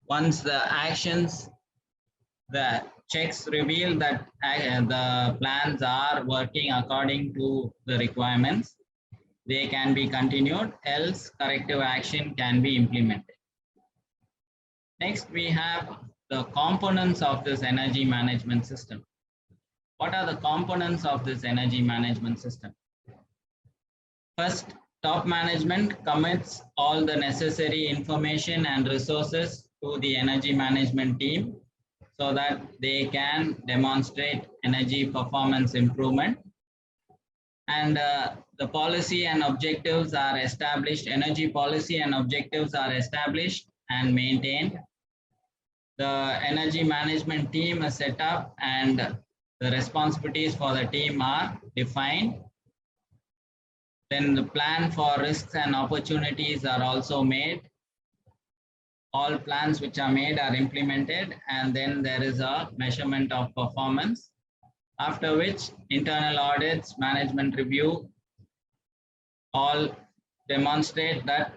Once the checks reveal that the plans are working according to the requirements, they can be continued, else corrective action can be implemented. Next, we have the components of this energy management system. What are the components of this energy management system? First, top management commits all the necessary information and resources to the energy management team so that they can demonstrate energy performance improvement. And the policy and objectives are established, energy policy and objectives are established and maintained. The energy management team is set up and the responsibilities for the team are defined. Then the plan for risks and opportunities are also made. All plans which are made are implemented, and then there is a measurement of performance, after which internal audits, management review, all demonstrate that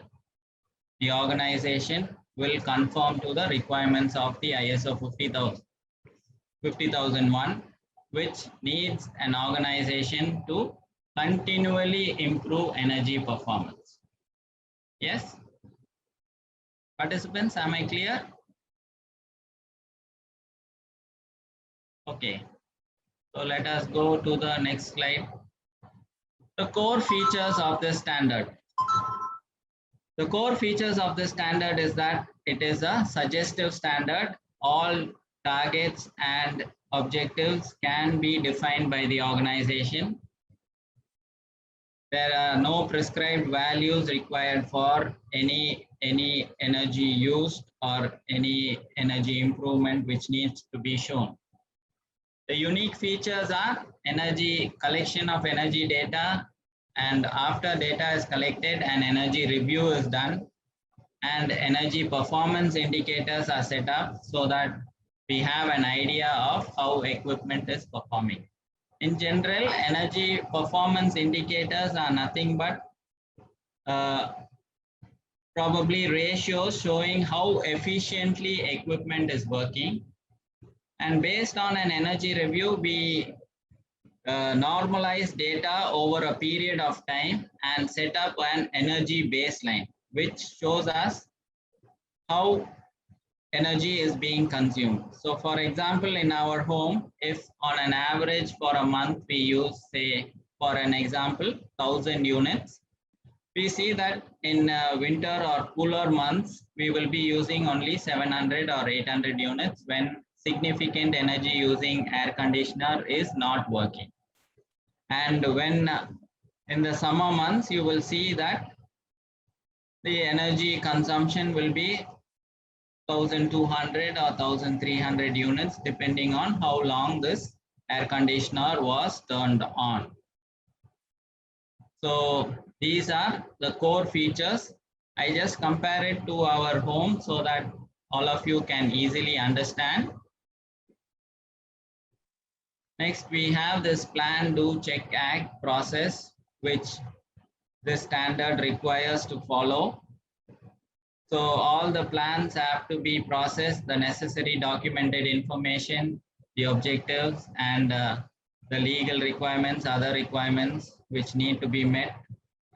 the organization will conform to the requirements of the ISO 50001, which needs an organization to continually improve energy performance. Yes? Participants, am I clear? Okay. So let us go to the next slide. The core features of this standard. The core features of this standard is that it is a suggestive standard. All targets and objectives can be defined by the organization. There are no prescribed values required for any energy used or any energy improvement which needs to be shown. The unique features are energy collection of energy data, and after data is collected, an energy review is done, and energy performance indicators are set up so that we have an idea of how equipment is performing. In general, energy performance indicators are nothing but probably ratios showing how efficiently equipment is working. And based on an energy review, we normalize data over a period of time and set up an energy baseline, which shows us how energy is being consumed. So for example, in our home, if on an average for a month we use, say, for an example, 1000 units, we see that in winter or cooler months, we will be using only 700 or 800 units when significant energy using air conditioner is not working. And when in the summer months, you will see that the energy consumption will be 1200 or 1300 units depending on how long this air conditioner was turned on. So these are the core features. I just compare it to our home so that all of you can easily understand. Next, we have this plan, do, check, act process, which this standard requires to follow. So all the plans have to be processed, the necessary documented information, the objectives, and the legal requirements, other requirements which need to be met,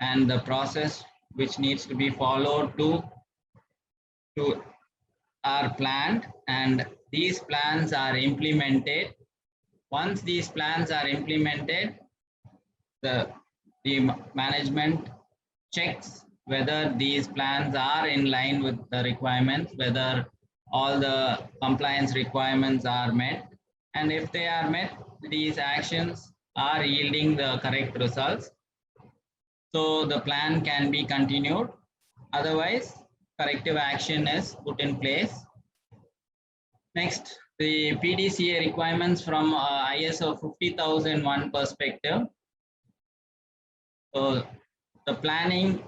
and the process which needs to be followed to are planned, and these plans are implemented. Once these plans are implemented, the management checks whether these plans are in line with the requirements, whether all the compliance requirements are met, and if they are met, these actions are yielding the correct results. So the plan can be continued. Otherwise, corrective action is put in place. Next, the PDCA requirements from ISO 50001 perspective. So the planning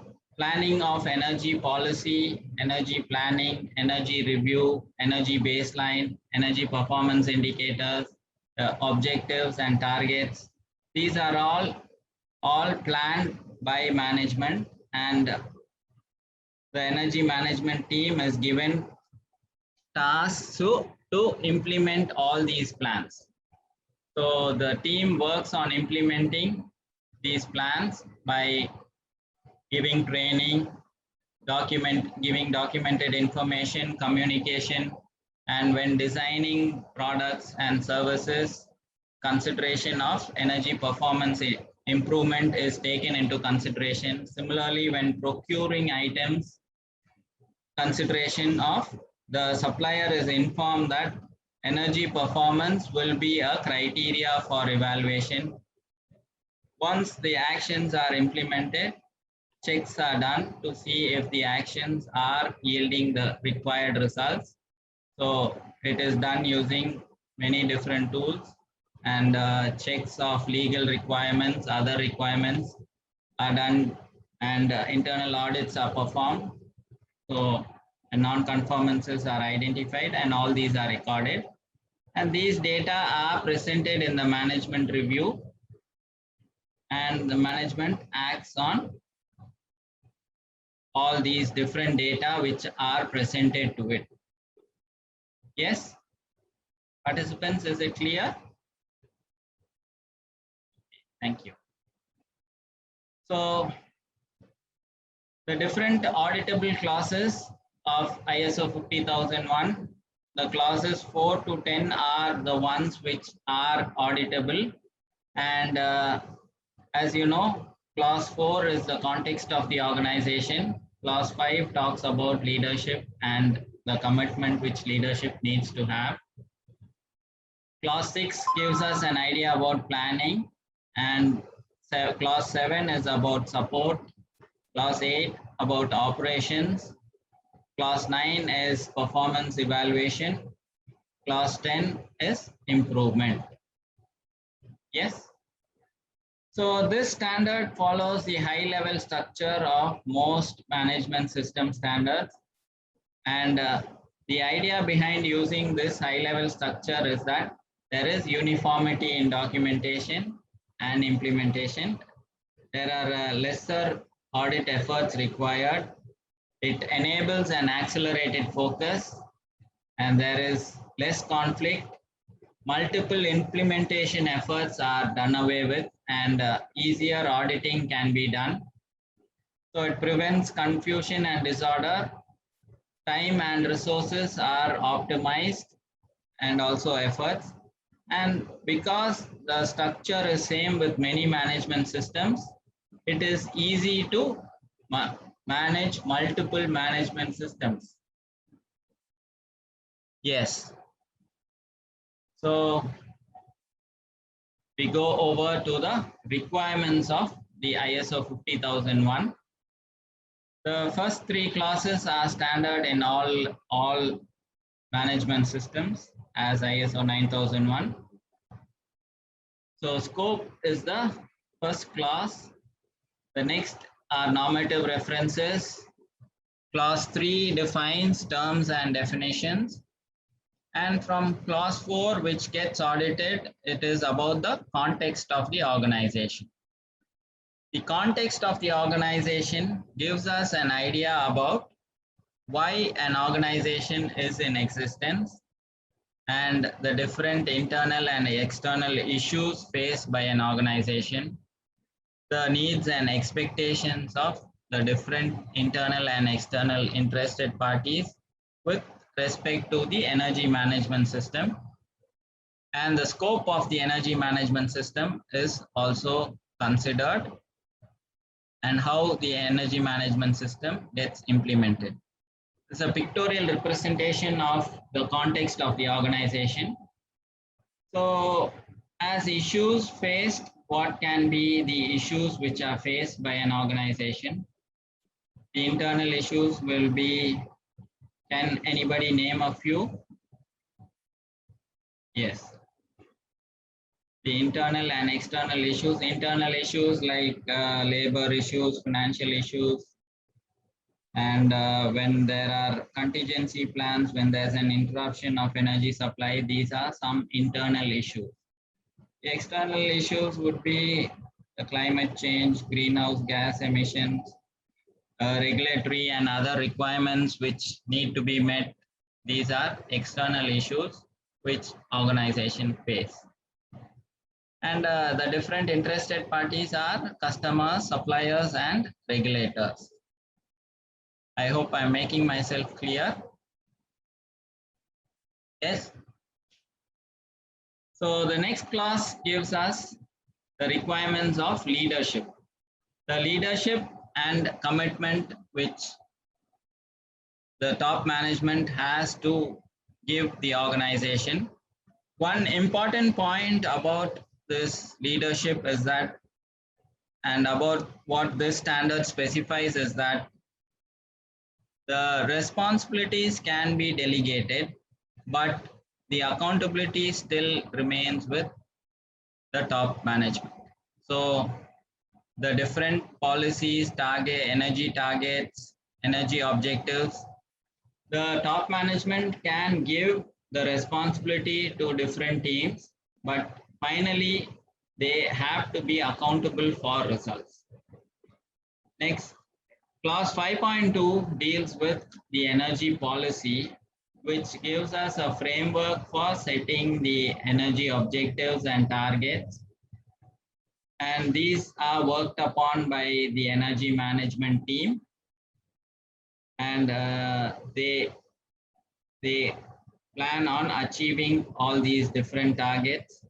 of energy policy, energy planning, energy review, energy baseline, energy performance indicators, objectives and targets. These are all planned by management, and the energy management team is given tasks to implement all these plans. So the team works on implementing these plans by giving training, giving documented information, communication, and when designing products and services, consideration of energy performance improvement is taken into consideration. Similarly, when procuring items, consideration of the supplier is informed that energy performance will be a criteria for evaluation. Once the actions are implemented, checks are done to see if the actions are yielding the required results. So it is done using many different tools, and checks of legal requirements, other requirements are done, and internal audits are performed. So non-conformances are identified and all these are recorded. And these data are presented in the management review, and the management acts on all these different data which are presented to it. Yes, participants, is it clear? Thank you. So the different auditable clauses of ISO 50001, the clauses 4 to 10 are the ones which are auditable. And as you know, clause 4 is the context of the organization. Clause 5 talks about leadership and the commitment which leadership needs to have. Clause 6 gives us an idea about planning, and clause 7 is about support. Clause 8 about operations. Clause 9 is performance evaluation. Clause 10 is improvement. Yes. So this standard follows the high level structure of most management system standards. And the idea behind using this high level structure is that there is uniformity in documentation and implementation. There are lesser audit efforts required. It enables an accelerated focus, and there is less conflict. Multiple implementation efforts are done away with, and easier auditing can be done. So it prevents confusion and disorder. Time and resources are optimized, and also efforts. And because the structure is same with many management systems, it is easy to manage multiple management systems. Yes. So we go over to the requirements of the ISO 50001. The first three clauses are standard in all management systems as ISO 9001. So scope is the first clause. The next are normative references. Clause 3 defines terms and definitions. And from clause 4, which gets audited, it is about the context of the organization. The context of the organization gives us an idea about why an organization is in existence and the different internal and external issues faced by an organization, the needs and expectations of the different internal and external interested parties with respect to the energy management system. And the scope of the energy management system is also considered, and how the energy management system gets implemented. It's a pictorial representation of the context of the organization. So as issues faced, what can be the issues which are faced by an organization? The internal issues will be, can anybody name a few? Yes. The internal and external issues like labor issues, financial issues, and when there are contingency plans, when there's an interruption of energy supply, these are some internal issues. The external issues would be the climate change, greenhouse gas emissions, regulatory and other requirements which need to be met These are external issues which organization face. And the different interested parties are customers, suppliers, and regulators. I hope I'm making myself clear. Yes. So the next class gives us the requirements of leadership. The leadership and commitment which the top management has to give the organization. One important point about this leadership is that, and about what this standard specifies, is that the responsibilities can be delegated, but the accountability still remains with the top management. So the different policies, energy targets, energy objectives, the top management can give the responsibility to different teams, but finally they have to be accountable for results. Next, clause 5.2 deals with the energy policy, which gives us a framework for setting the energy objectives and targets. And these are worked upon by the energy management team, and they plan on achieving all these different targets.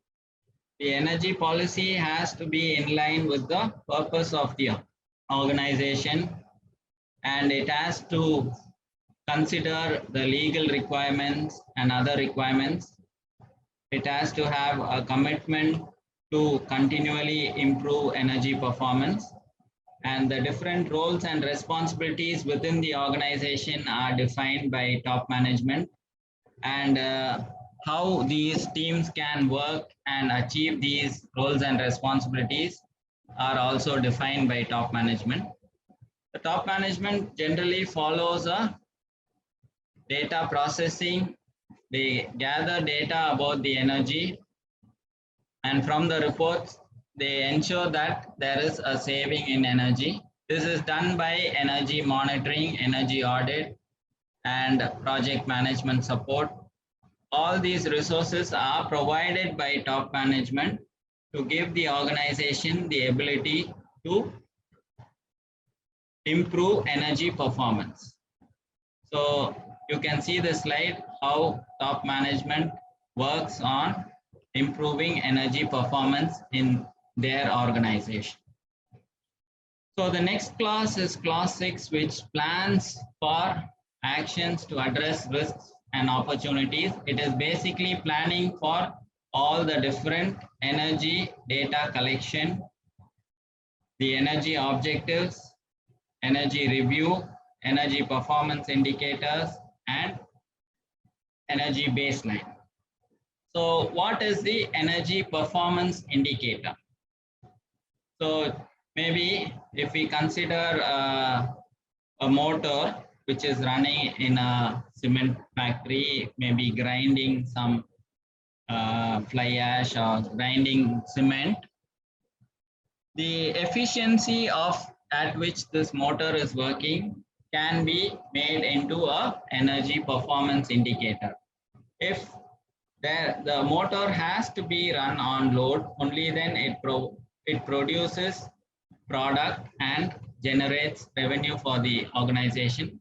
The energy policy has to be in line with the purpose of the organization, and it has to consider the legal requirements and other requirements. It has to have a commitment to continually improve energy performance, and the different roles and responsibilities within the organization are defined by top management, and how these teams can work and achieve these roles and responsibilities are also defined by top management. The top management generally follows a data processing. They gather data about the energy, and from the reports they ensure that there is a saving in energy. This is done by energy monitoring, energy audit, and project management support. All these resources are provided by top management to give the organization the ability to improve energy performance. So you can see the slide how top management works on improving energy performance in their organization. So the next clause is clause 6, which plans for actions to address risks and opportunities. It is basically planning for all the different energy data collection, the energy objectives, energy review, energy performance indicators, and energy baseline. So what is the energy performance indicator? So maybe if we consider a motor which is running in a cement factory, maybe grinding some fly ash or grinding cement, the efficiency at which this motor is working can be made into a energy performance indicator. If the motor has to be run on load, only then it produces product and generates revenue for the organization.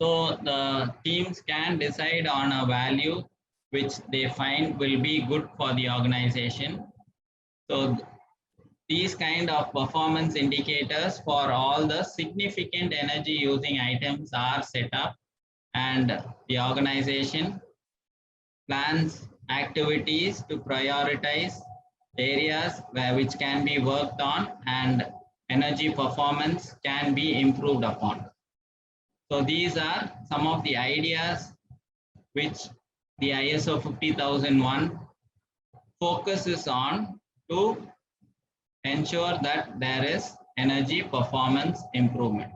So the teams can decide on a value which they find will be good for the organization. So these kind of performance indicators for all the significant energy using items are set up, and the organization plans activities to prioritize areas which can be worked on and energy performance can be improved upon. So these are some of the ideas which the ISO 50001 focuses on to ensure that there is energy performance improvement.